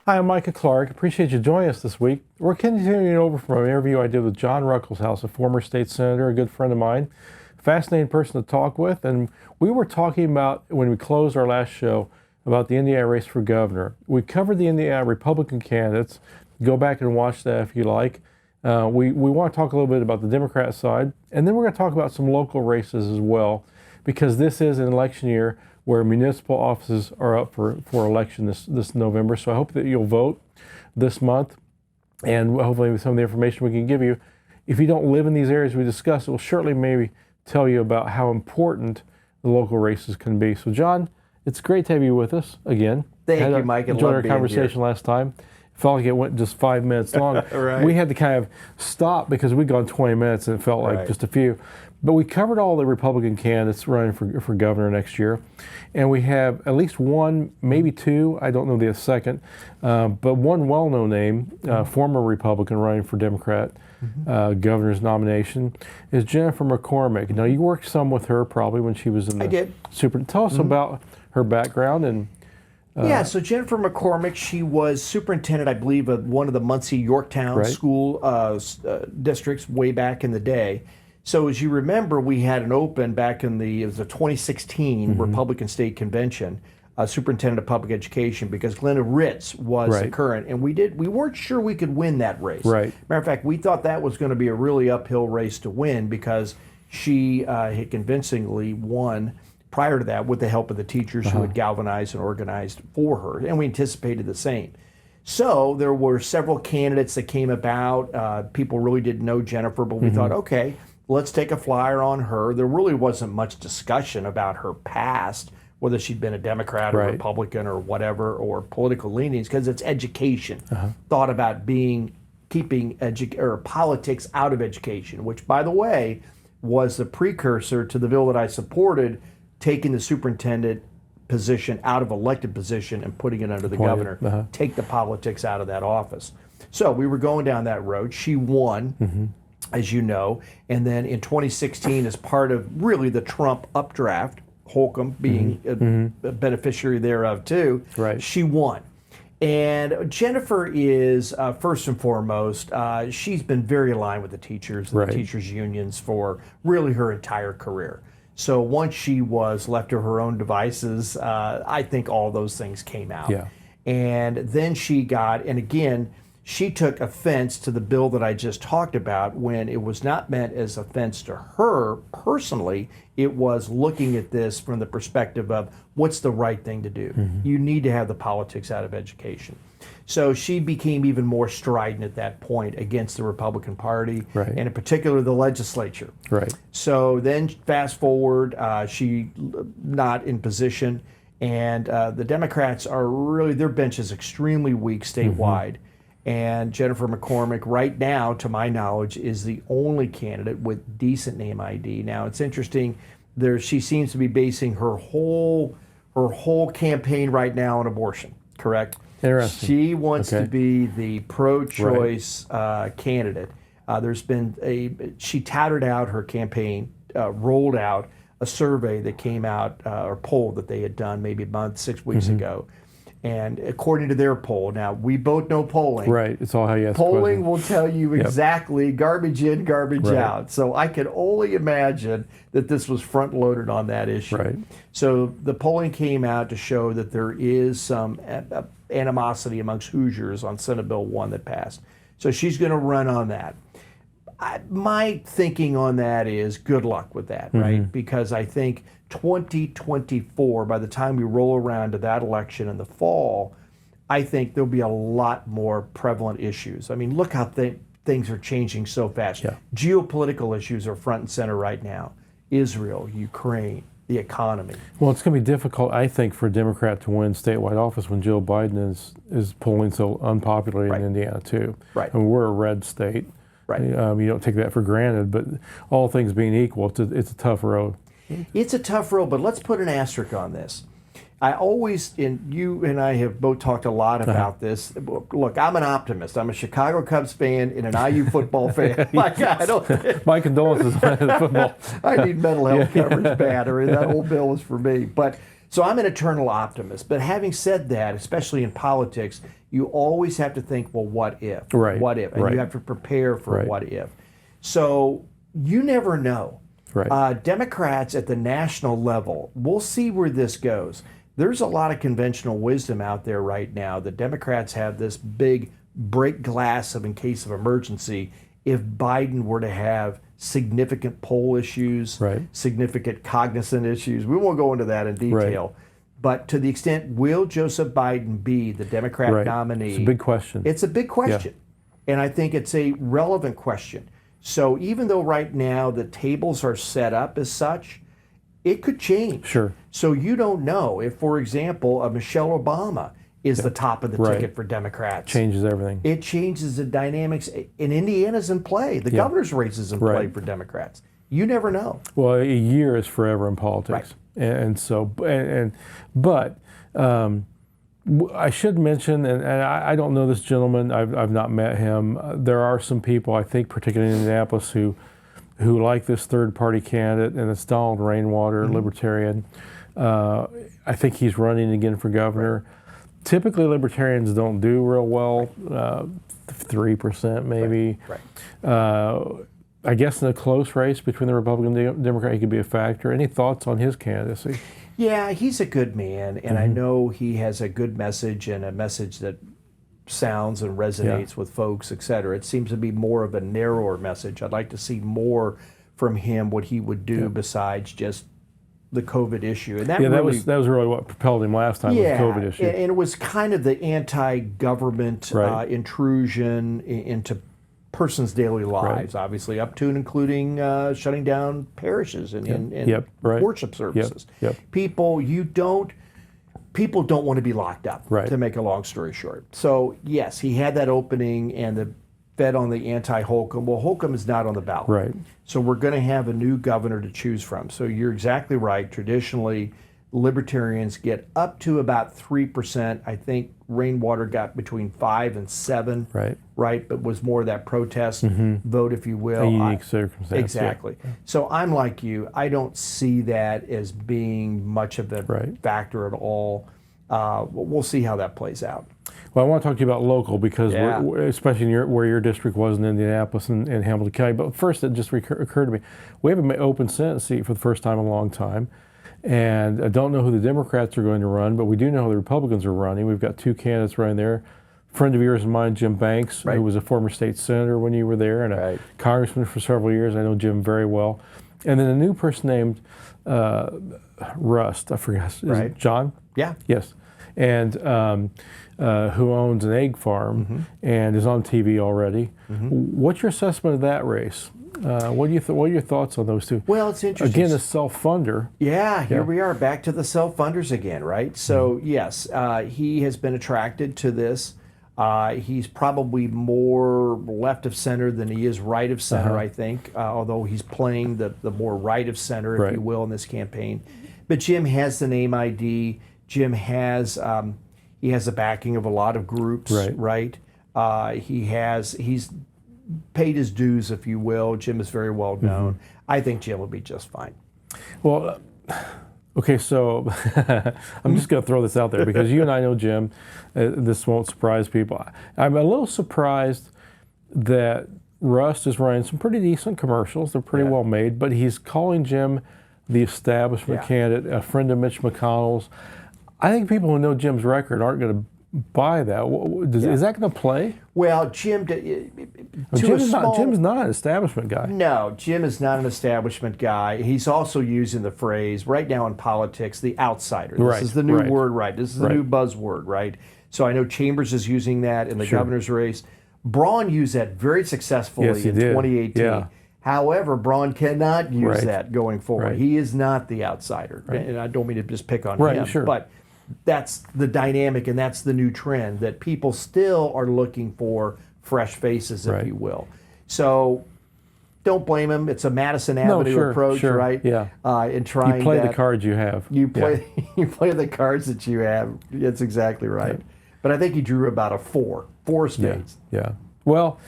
Hi, I'm Micah Clark. Appreciate you joining us this week. We're continuing over from an interview I did with John Ruckleshaus, a former state senator, a good friend of mine, fascinating person to talk with. And we were talking about, when we closed our last show, about the Indiana race for governor. We covered the Indiana Republican candidates. Go back and watch that if you like. We want to talk a little bit about the Democrat side, and then we're going to talk about some local races as well, because this is an election year where municipal offices are up for election this November. So I hope that you'll vote this month, and hopefully with some of the information we can give you. If you don't live in these areas we discussed, it will certainly maybe tell you about how important the local races can be. So John, it's great to have you with us again. Thank you, Mike. Enjoyed our conversation last time. It felt like it went just 5 minutes long. Right. We had to kind of stop because we'd gone 20 minutes and it felt like just a few. But we covered all the Republican candidates running for governor next year. And we have at least one, maybe two, I don't know the second, but one well-known name, former Republican running for Democrat governor's nomination, is Jennifer McCormick. Now, you worked some with her probably when she was in the... I did. Tell us about her background and... So Jennifer McCormick, she was superintendent, I believe, of one of the Muncie Yorktown school districts way back in the day. So as you remember, we had an open back in it was the 2016 Republican State Convention, superintendent of public education, because Glenda Ritz was the current, and we weren't sure we could win that race. Matter of fact, we thought that was going to be a really uphill race to win because she had convincingly won prior to that with the help of the teachers who had galvanized and organized for her, and we anticipated the same. So there were several candidates that came about. People really didn't know Jennifer, but we thought, okay, let's take a flyer on her. There really wasn't much discussion about her past, whether she'd been a Democrat or Republican or whatever, or political leanings, because it's education. Thought about keeping politics out of education, which, by the way, was the precursor to the bill that I supported, taking the superintendent position out of elected position and putting it under the governor. Take the politics out of that office. So we were going down that road. She won, as you know, and then in 2016, as part of really the Trump updraft, Holcomb being a beneficiary thereof too, she won. And Jennifer is, first and foremost, she's been very aligned with the teachers and the teachers' unions for really her entire career. So once she was left to her own devices, I think all those things came out. And then she got, and again, she took offense to the bill that I just talked about when it was not meant as offense to her personally. It was looking at this from the perspective of what's the right thing to do. You need to have the politics out of education. So she became even more strident at that point against the Republican Party, and in particular the legislature. So then fast forward, she not in position, and the Democrats are really, their bench is extremely weak statewide. And Jennifer McCormick, right now, to my knowledge, is the only candidate with decent name ID. Now, it's interesting. She seems to be basing her whole campaign right now on abortion. Correct? Interesting. She wants to be the pro-choice candidate. She touted out her campaign, rolled out a survey that came out, or poll that they had done maybe a month, 6 weeks ago. And according to their poll, now we both know polling. It's all how you ask polling will tell you exactly garbage in, garbage out. So I can only imagine that this was front loaded on that issue. So the polling came out to show that there is some animosity amongst Hoosiers on Senate Bill 1 that passed. So she's going to run on that. My thinking on that is good luck with that, because I think 2024, by the time we roll around to that election in the fall, I think there'll be a lot more prevalent issues. I mean, look how things are changing so fast. Geopolitical issues are front and center right now. Israel, Ukraine, the economy. Well, it's going to be difficult, I think, for a Democrat to win statewide office when Joe Biden is polling so unpopularly in Indiana, too. I mean, we're a red state. You don't take that for granted, but all things being equal, it's a tough road. It's a tough road, but let's put an asterisk on this. I always, and you and I have both talked a lot about this. Look, I'm an optimist. I'm a Chicago Cubs fan and an IU football fan. My condolences on the football. I need mental health coverage bad, or that whole bill is for me. But So I'm an eternal optimist. But having said that, especially in politics, you always have to think, well, what if? Right. What if? And Right. you have to prepare for Right. what if. So you never know. Right. Democrats at the national level, we'll see where this goes. There's a lot of conventional wisdom out there right now that Democrats have this big break glass of in case of emergency if Biden were to have significant poll issues, Right. significant cognizant issues. We won't go into that in detail. But to the extent, will Joseph Biden be the Democrat Right. nominee? It's a big question. It's a big question. And I think it's a relevant question. So even though right now the tables are set up as such, it could change. Sure. So you don't know if, for example, Michelle Obama is the top of the Right. ticket for Democrats. Changes everything. It changes the dynamics. In Indiana's in play. The governor's race is in play Right. for Democrats. You never know. Well, a year is forever in politics, and so but I should mention, and I don't know this gentleman. I've not met him. There are some people, I think, particularly in Indianapolis, who like this third-party candidate, and it's Donald Rainwater, Libertarian. I think he's running again for governor. Typically, Libertarians don't do real well, 3% maybe. I guess in a close race between the Republican and Democrat, he could be a factor. Any thoughts on his candidacy? Yeah, he's a good man, and I know he has a good message and a message that sounds and resonates with folks, et cetera. It seems to be more of a narrower message. I'd like to see more from him, what he would do besides just the COVID issue. And that really, that was really what propelled him last time, was the COVID issue. and it was kind of the anti-government intrusion into persons' daily lives, obviously, up to and including shutting down parishes and worship services. People don't want to be locked up, to make a long story short. So, yes, he had that opening and the fed on the anti-Holcomb. Well, Holcomb is not on the ballot. Right. So we're going to have a new governor to choose from. So you're exactly right. Traditionally, Libertarians get up to about 3%. I think Rainwater got between 5 and 7. Right. But was more of that protest vote, if you will. A unique circumstance. Exactly. So I'm like you. I don't see that as being much of a factor at all. We'll see how that plays out. Well, I want to talk to you about local because, especially in where your district was in Indianapolis and Hamilton County. But first, it just occurred to me, we have an open Senate seat for the first time in a long time. And I don't know who the Democrats are going to run, but we do know who the Republicans are running. We've got two candidates running there. A friend of yours and mine, Jim Banks, who was a former state senator when you were there and a congressman for several years. I know Jim very well. And then a new person named Rust, I forgot. Is it John? Yeah. Yes. And who owns an egg farm and is on TV already. What's your assessment of that race? What are your thoughts on those two? Well, it's interesting. Again, a self-funder. Yeah, here we are back to the self-funders again, right? So yes, he has been attracted to this. He's probably more left of center than he is right of center, I think, although he's playing the more right of center, if you will, in this campaign. But Jim has the name ID. Jim has he has the backing of a lot of groups, right? He's paid his dues, if you will. Jim is very well known. I think Jim will be just fine. Well, okay, so I'm just going to throw this out there because you and I know Jim. This won't surprise people. I'm a little surprised that Rust is running some pretty decent commercials. They're pretty well made, but he's calling Jim the establishment candidate, a friend of Mitch McConnell's. I think people who know Jim's record aren't going to buy that. Is that going to play? Well, Jim's not an establishment guy. No, Jim is not an establishment guy. He's also using the phrase, right now in politics, the outsider. This is the new word, This is the new buzzword, right? So I know Chambers is using that in the governor's race. Braun used that very successfully in 2018. However, Braun cannot use that going forward. He is not the outsider. And I don't mean to just pick on him, but that's the dynamic and that's the new trend, that people still are looking for fresh faces, if you will. So don't blame him. It's a Madison Avenue approach, right? Yeah. In trying you play the cards you have. You play the cards that you have. That's exactly right. But I think he drew about a four spades. Yeah. Well,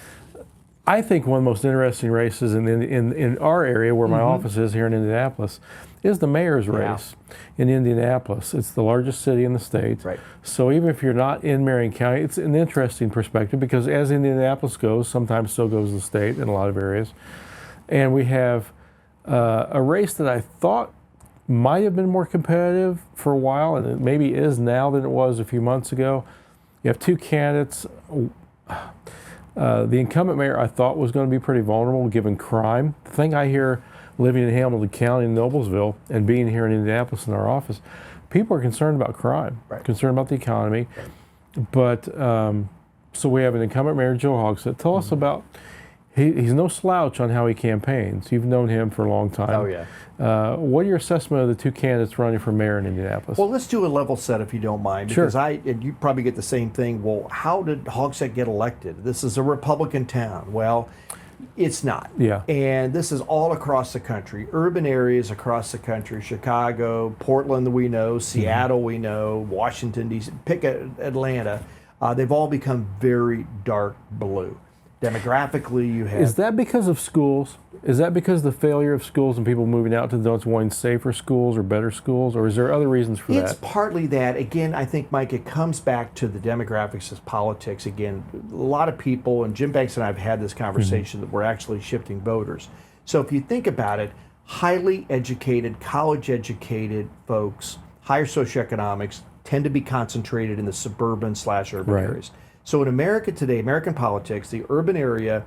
I think one of the most interesting races in our area, where my office is here in Indianapolis, is the mayor's race in Indianapolis. It's the largest city in the state. Right. So even if you're not in Marion County, it's an interesting perspective, because as Indianapolis goes, sometimes so goes the state in a lot of areas. And we have a race that I thought might have been more competitive for a while, and it maybe is now than it was a few months ago. You have two candidates. The incumbent mayor, I thought, was going to be pretty vulnerable given crime. The thing I hear living in Hamilton County in Noblesville and being here in Indianapolis in our office, people are concerned about crime, concerned about the economy. But so we have an incumbent mayor, Joe Hogsett. Tell us about, he's no slouch on how he campaigns. You've known him for a long time. Oh, yeah. What are your assessment of the two candidates running for mayor in Indianapolis? Well, let's do a level set if you don't mind, because and you probably get the same thing. Well, how did Hogsett get elected? This is a Republican town. Well, it's not. Yeah. And this is all across the country, urban areas across the country, Chicago, Portland we know, Seattle we know, Washington, D.C., pick Atlanta. They've all become very dark blue. Demographically, you have... Is that because of schools? Is that because of the failure of schools and people moving out to those wanting safer schools or better schools? Or is there other reasons for that? It's partly that. Again, I think, Mike, it comes back to the demographics of politics. Again, a lot of people, and Jim Banks and I have had this conversation, that we're actually shifting voters. So if you think about it, highly educated, college-educated folks, higher socioeconomics, tend to be concentrated in the suburban/urban areas. So in America today, American politics, the urban area,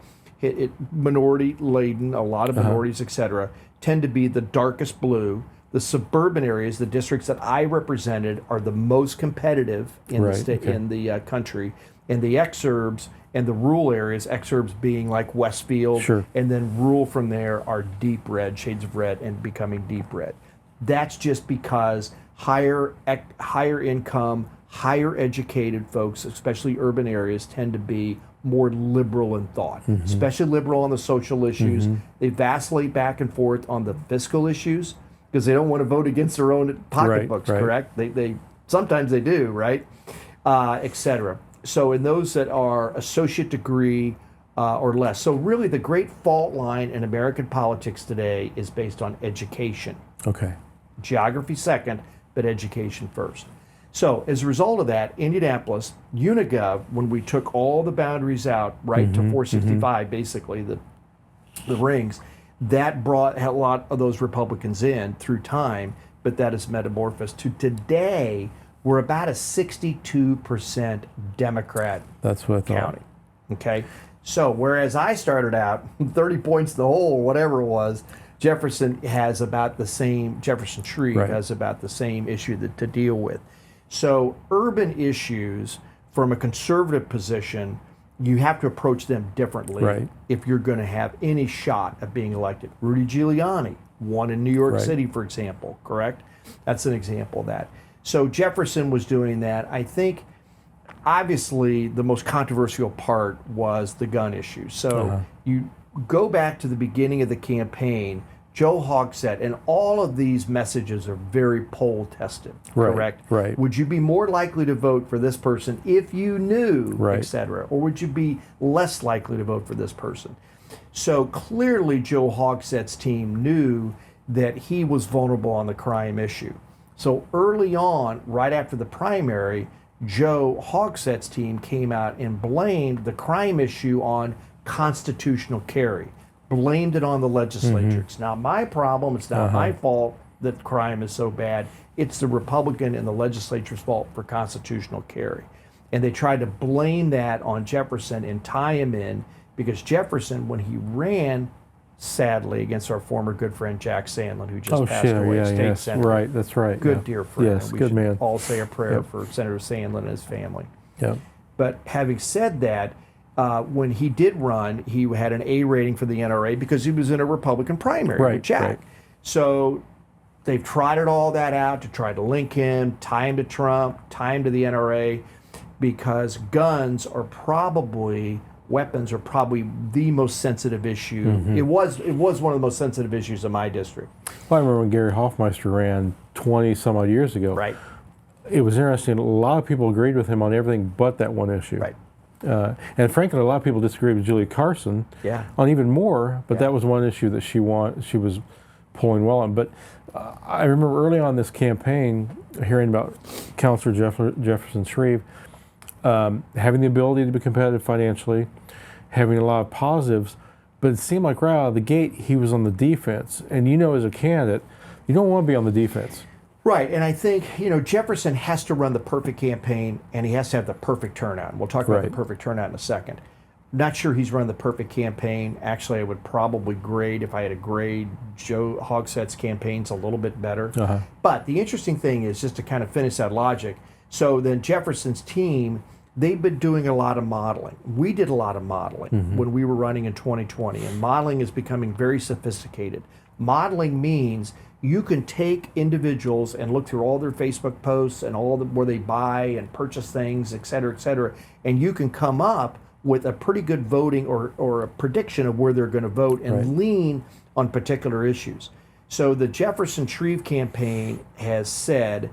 minority-laden, a lot of minorities, et cetera, tend to be the darkest blue. The suburban areas, the districts that I represented, are the most competitive in the state, in the country. And the exurbs and the rural areas, exurbs being like Westfield, and then rural from there are deep red, shades of red, and becoming deep red. That's just because higher income, higher educated folks, especially urban areas, tend to be more liberal in thought, especially liberal on the social issues. They vacillate back and forth on the fiscal issues because they don't want to vote against their own pocketbooks, correct? They sometimes they do, right? Et cetera. So in those that are associate degree or less. So really the great fault line in American politics today is based on education. Okay. Geography second, but education first. So as a result of that, Indianapolis, Unigov, when we took all the boundaries out, right, to 465, basically, the rings, that brought a lot of those Republicans in through time, but that is metamorphosed to today, we're about a 62% Democrat county. Okay? So whereas I started out 30 points in the hole, whatever it was, Jefferson has about the same, Jefferson Tree has about the same issue to deal with. So urban issues, from a conservative position, you have to approach them differently if you're going to have any shot of being elected. Rudy Giuliani won in New York City, for example, correct? That's an example of that. So Jefferson was doing that. I think, obviously, the most controversial part was the gun issue. So you go back to the beginning of the campaign, Joe Hogsett, and all of these messages are very poll tested, correct? Right. Would you be more likely to vote for this person if you knew, et cetera? Or would you be less likely to vote for this person? So clearly Joe Hogsett's team knew that he was vulnerable on the crime issue. So early on, right after the primary, Joe Hogsett's team came out and blamed the crime issue on constitutional carry. Blamed it on the legislature. It's not my problem. It's not my fault that crime is so bad. It's the Republican and the legislature's fault for constitutional carry. And they tried to blame that on Jefferson and tie him in, because Jefferson, when he ran, sadly, against our former good friend Jack Sandin, who just passed away, state senator. Right, that's right. Good dear friend. Yes, we good should man. all say a prayer for Senator Sandin and his family. Yep. But having said that, when he did run, he had an A rating for the NRA because he was in a Republican primary with Jack. So they've trotted all that out to try to link him, tie him to Trump, tie him to the NRA, because weapons are probably the most sensitive issue. It was one of the most sensitive issues in my district. Well, I remember when Gary Hoffmeister ran 20 some odd years ago. Right. It was interesting. A lot of people agreed with him on everything but that one issue. Right. And frankly, a lot of people disagree with Julie Carson on even more, but that was one issue that she was polling well on. But I remember early on this campaign hearing about Councilor Jefferson Shreve having the ability to be competitive financially, having a lot of positives, but it seemed like right out of the gate he was on the defense. And as a candidate, you don't want to be on the defense. Right, and I think, Jefferson has to run the perfect campaign, and he has to have the perfect turnout. And we'll talk about the perfect turnout in a second. Not sure he's run the perfect campaign. Actually, I would probably grade, if I had to grade Joe Hogsett's campaigns a little bit better. But the interesting thing is, just to kind of finish that logic, so then Jefferson's team, they've been doing a lot of modeling. We did a lot of modeling when we were running in 2020, and modeling is becoming very sophisticated. Modeling means you can take individuals and look through all their Facebook posts and where they buy and purchase things, et cetera, and you can come up with a pretty good voting or a prediction of where they're going to vote and lean on particular issues. So the Jefferson Shreve campaign has said,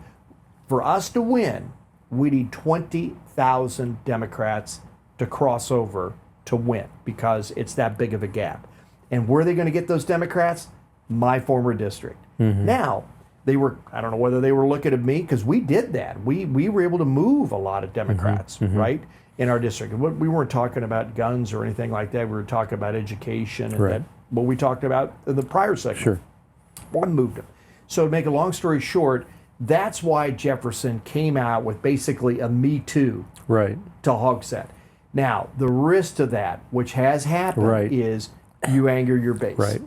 for us to win, we need 20,000 Democrats to cross over to win, because it's that big of a gap. And where are they going to get those Democrats? My former district. Now, I don't know whether they were looking at me, because we did that. We were able to move a lot of Democrats, right, in our district. We weren't talking about guns or anything like that. We were talking about education and what we talked about in the prior segment. One moved them. So to make a long story short, that's why Jefferson came out with basically a Me Too to Hogsett. Now, the risk to that, which has happened, is you anger your base.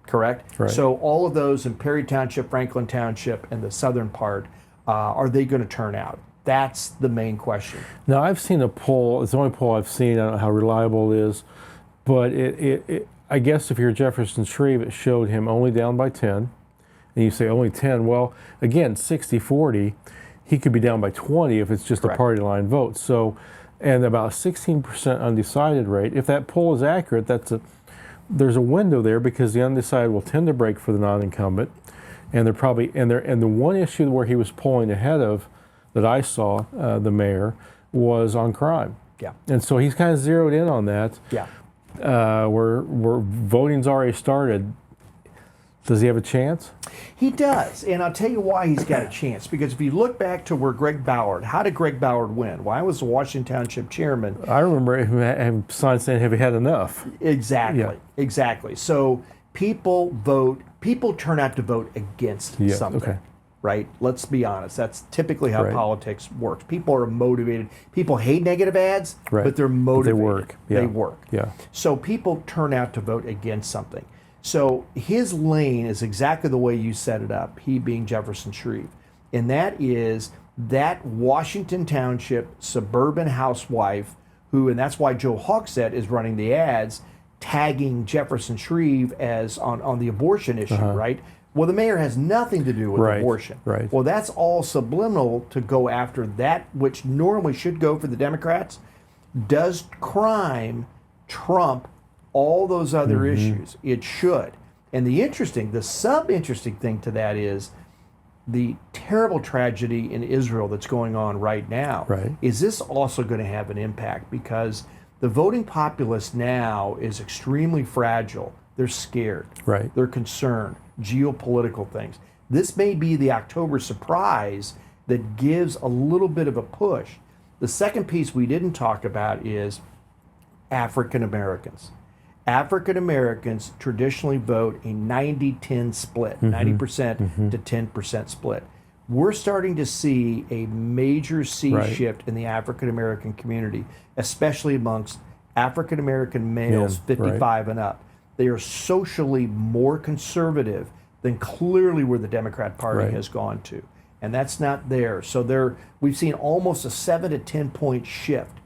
Correct? So all of those in Perry Township, Franklin Township, and the southern part, are they going to turn out? That's the main question. Now, I've seen a poll. It's the only poll I've seen. I don't know how reliable it is. But I guess if you're Jefferson Shreve, it showed him only down by 10. And you say only 10. Well, again, 60-40, he could be down by 20 if it's just a party line vote. So, and about 16% undecided rate. If that poll is accurate, there's a window there, because the undecided will tend to break for the non-incumbent, and they're probably and the one issue where he was polling ahead of that I saw the mayor was on crime. And so he's kind of zeroed in on that. Where voting's already started. Does he have a chance? He does, and I'll tell you why he's got a chance. Because if you look back to where Boward, how did Greg Boward win? Well, I was the Washington Township chairman. I remember him having signs saying, "Have you had enough?" Exactly. So people turn out to vote against something. Right? Let's be honest. That's typically how politics works. People are motivated. People hate negative ads, but they're motivated. They work. So people turn out to vote against something. So his lane is exactly the way you set it up, he being Jefferson Shreve. And that is that Washington Township suburban housewife and that's why Joe Hogsett is running the ads, tagging Jefferson Shreve as on the abortion issue, right? Well, the mayor has nothing to do with abortion. Well, that's all subliminal to go after that which normally should go for the Democrats. Does crime trump all those other issues? It should. And the sub-interesting thing to that is the terrible tragedy in Israel that's going on right now. Is this also going to have an impact? Because the voting populace now is extremely fragile. They're scared. They're concerned. Geopolitical things. This may be the October surprise that gives a little bit of a push. The second piece we didn't talk about is African Americans. African Americans traditionally vote a 90-10 split, 90% to 10% split. We're starting to see a major shift in the African American community, especially amongst African American males 55 and up. They are socially more conservative than clearly where the Democrat Party has gone to. And that's not there. So we've seen almost a 7 to 10 point shift.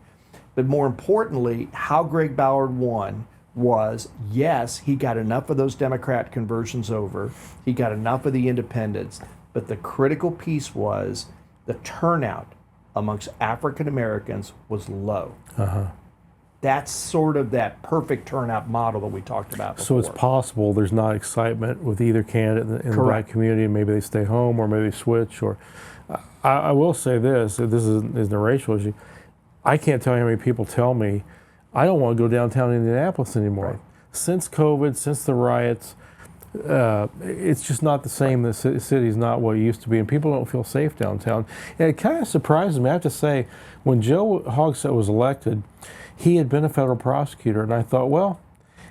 But more importantly, how Greg Boward won was, yes, he got enough of those Democrat conversions over. He got enough of the independents. But the critical piece was the turnout amongst African Americans was low. That's sort of that perfect turnout model that we talked about before. So it's possible there's not excitement with either candidate in the black community, and maybe they stay home or maybe they switch. Or I will say this isn't a racial issue. I can't tell you how many people tell me, I don't want to go downtown Indianapolis anymore. Right. Since COVID, since the riots, it's just not the same. The city's not what it used to be, and people don't feel safe downtown. And it kind of surprises me. I have to say, when Joe Hogsett was elected, he had been a federal prosecutor, and I thought, well,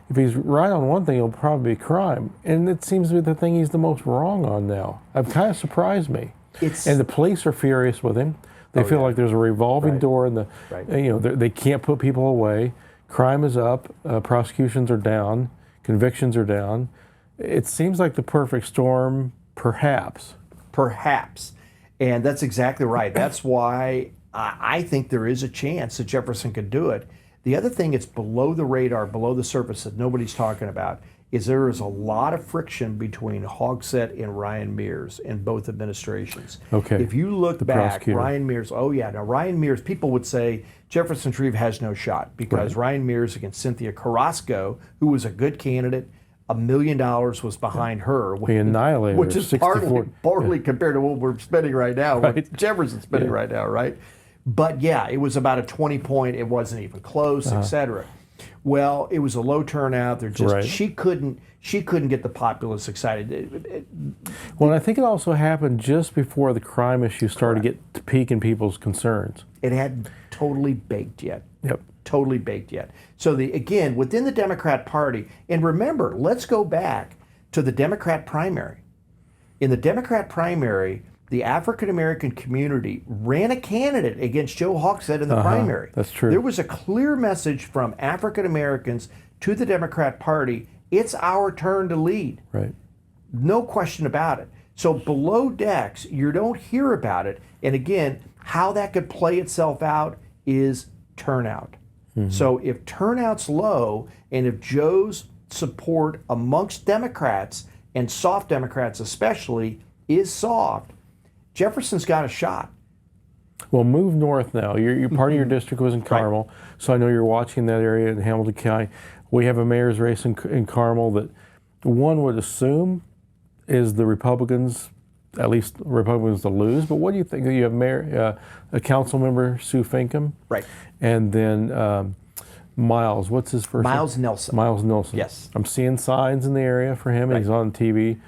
if he's right on one thing, it'll probably be crime. And it seems to be the thing he's the most wrong on now. It kind of surprised me. And the police are furious with him. They feel like there's a revolving door, and they can't put people away. Crime is up, prosecutions are down, convictions are down. It seems like the perfect storm, perhaps. Perhaps. And that's exactly right. That's why I think there is a chance that Jefferson could do it. The other thing that's below the radar, below the surface that nobody's talking about is there is a lot of friction between Hogsett and Ryan Mears in both administrations. Okay. If you look back, prosecutor. Ryan Mears, now Ryan Mears, people would say Jefferson Shreve has no shot because Ryan Mears against Cynthia Carrasco, who was a good candidate, $1 million was behind her. We annihilated which her, is partly compared to what we're spending right now, what Jefferson's spending right now, right? But it was about a 20-point, it wasn't even close, etc. Well, it was a low turnout. They're just she couldn't get the populace excited. Well, I think it also happened just before the crime issue started to get to peak in people's concerns. It hadn't totally baked yet. Yep. Totally baked yet. So again, within the Democrat Party, and remember, let's go back to the Democrat primary. In the Democrat primary, the African American community ran a candidate against Joe Hogsett in the primary. That's true. There was a clear message from African Americans to the Democrat Party, it's our turn to lead. Right. No question about it. So below decks, you don't hear about it. And again, how that could play itself out is turnout. So if turnout's low, and if Joe's support amongst Democrats, and soft Democrats especially, is soft, Jefferson's got a shot. Well, move north now. Your part of your district was in Carmel, so I know you're watching that area in Hamilton County. We have a mayor's race in Carmel that one would assume is the Republicans, at least Republicans to lose. But what do you think? You have a council member, Sue Finkham, right, and then Miles. What's his first name? Miles Nelson. Miles Nelson. Yes. I'm seeing signs in the area for him, and he's on TV.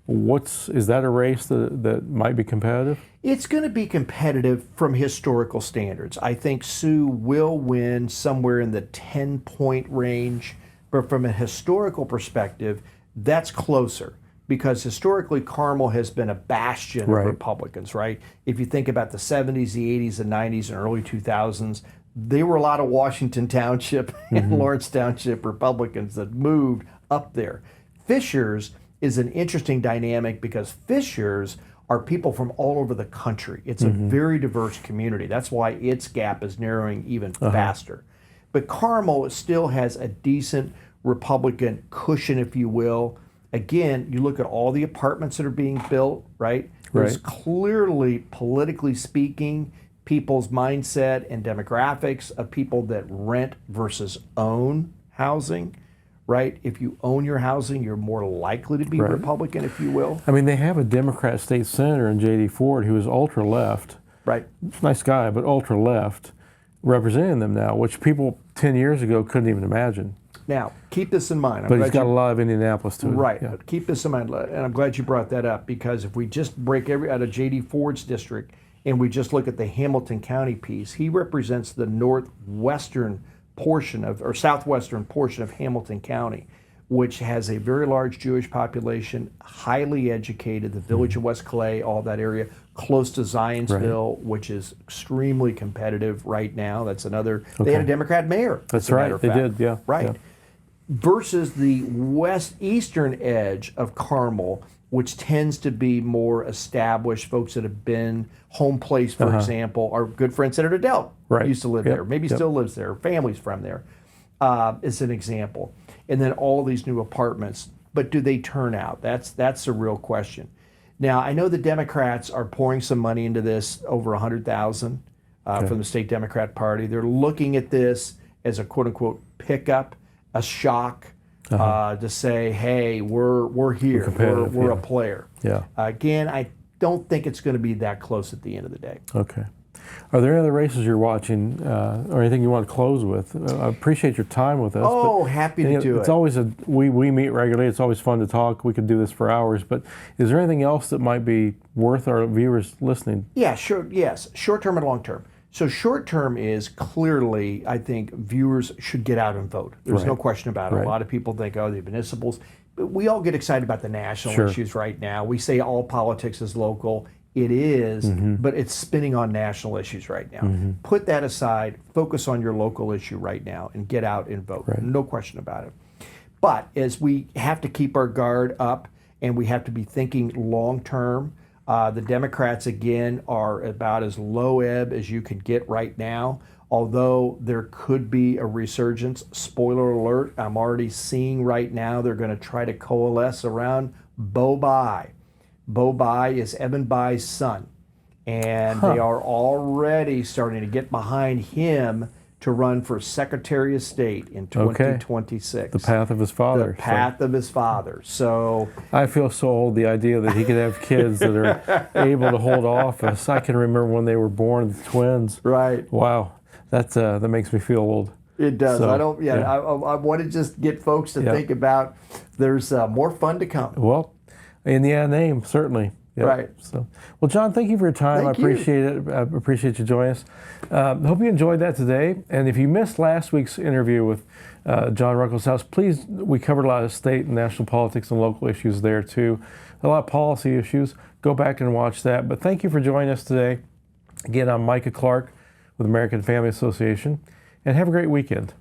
Is that a race that might be competitive? It's going to be competitive from historical standards. I think Sue will win somewhere in the 10-point range, but from a historical perspective, that's closer because historically Carmel has been a bastion of Republicans, right? If you think about the 70s, the 80s, the 90s, and early 2000s, there were a lot of Washington Township and Lawrence Township Republicans that moved up there. Fishers is an interesting dynamic because Fishers are people from all over the country. It's a very diverse community. That's why its gap is narrowing even faster. But Carmel still has a decent Republican cushion, if you will. Again, you look at all the apartments that are being built, right? There's clearly, politically speaking, people's mindset and demographics of people that rent versus own housing. Right? If you own your housing, you're more likely to be Republican, if you will. I mean, they have a Democrat state senator in J.D. Ford who is ultra-left. Right. Nice guy, but ultra-left, representing them now, which people 10 years ago couldn't even imagine. Now, keep this in mind. But he's got a lot of Indianapolis to it. Right. Yeah. Keep this in mind, and I'm glad you brought that up, because if we just break out of J.D. Ford's district and we just look at the Hamilton County piece, he represents the northwestern portion of, or southwestern portion of Hamilton County, which has a very large Jewish population, highly educated, the village of West Clay, all that area, close to Zionsville, which is extremely competitive right now. That's another, they had a Democrat mayor. That's right, they did, yeah. Right. Yeah. Versus the eastern edge of Carmel, which tends to be more established, folks that have been home place, for example. Our good friend Senator Dell used to live there, maybe still lives there, families from there, is an example. And then all of these new apartments, but do they turn out? That's the real question. Now, I know the Democrats are pouring some money into this, over $100,000 from the state Democrat Party. They're looking at this as a quote-unquote pickup, a shock, to say, hey, we're here, we're a player. Yeah. Again, I don't think it's going to be that close at the end of the day. Okay. Are there any other races you're watching, or anything you want to close with? I appreciate your time with us. Oh, happy to do it. It's always we meet regularly. It's always fun to talk. We could do this for hours. But is there anything else that might be worth our viewers listening? Yeah, sure. Yes, short term and long term. So short term is clearly, I think viewers should get out and vote. There's no question about it. A lot of people think, oh, the municipals. But we all get excited about the national issues right now. We say all politics is local. It is, but it's spinning on national issues right now. Put that aside, focus on your local issue right now, and get out and vote. No question about it. But as we have to keep our guard up, and we have to be thinking long term, the Democrats, again, are about as low ebb as you could get right now. Although there could be a resurgence, spoiler alert, I'm already seeing right now they're going to try to coalesce around Bo Bai. Bo Bai is Evan Bai's son, and they are already starting to get behind him to run for Secretary of State in 2026. The path of his father. The path of his father. So I feel so old, the idea that he could have kids that are able to hold office. I can remember when they were born, the twins. Right. Wow. That makes me feel old. It does. So, I don't. Yeah. I want to just get folks to think about. There's more fun to come. Well, Indiana name certainly. Yep. Right. So, well, John, thank you for your time. I appreciate it. I appreciate you joining us. Hope you enjoyed that today. And if you missed last week's interview with John Ruckleshaus, please, we covered a lot of state and national politics and local issues there too. A lot of policy issues. Go back and watch that. But thank you for joining us today. Again, I'm Micah Clark with American Family Association, and have a great weekend.